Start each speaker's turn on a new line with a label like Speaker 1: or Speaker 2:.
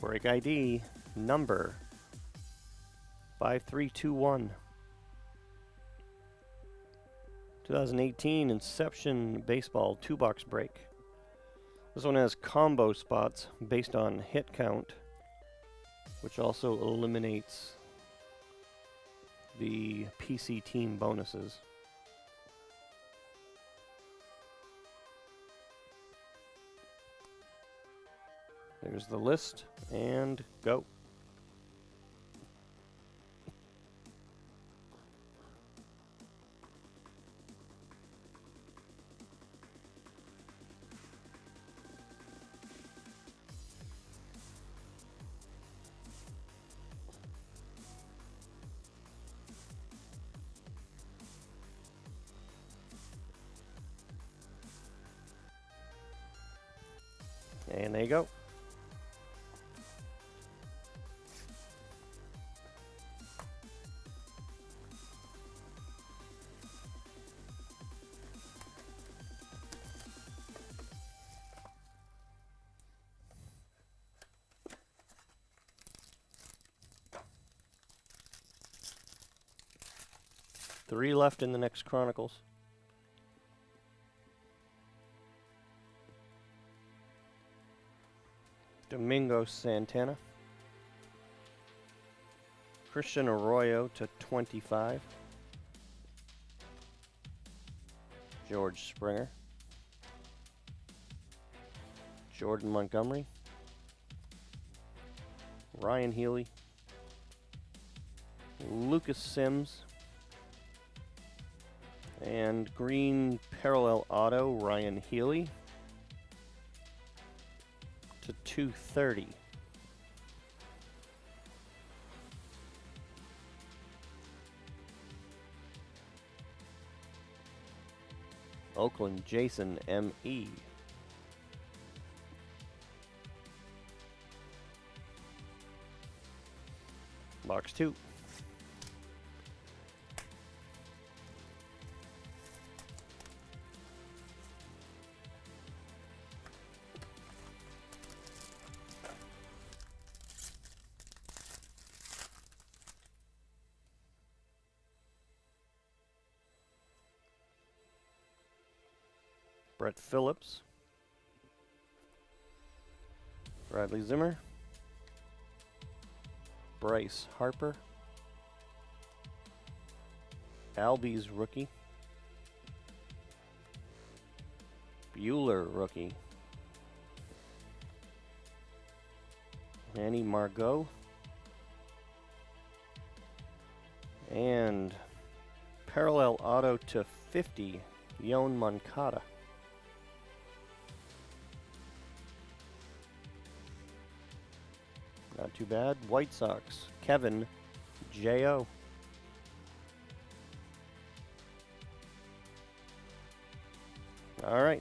Speaker 1: Break ID number 5321. 2018 Inception Baseball 2-box break. This one has combo spots based on hit count, which also eliminates the PC team bonuses. There's the list, and go. And there you go. Three left in the next Chronicles. Domingo Santana. Christian Arroyo /25. George Springer. Jordan Montgomery. Ryan Healy. Lucas Sims. And green parallel auto, Ryan Healy /230. Oakland Jason M.E. Box 2. Brett Phillips. Bradley Zimmer. Bryce Harper. Albies rookie. Bueller rookie. Manny Margot. And parallel auto /50, Yoan Moncada. Not too bad. White Sox, Kevin J.O. All right.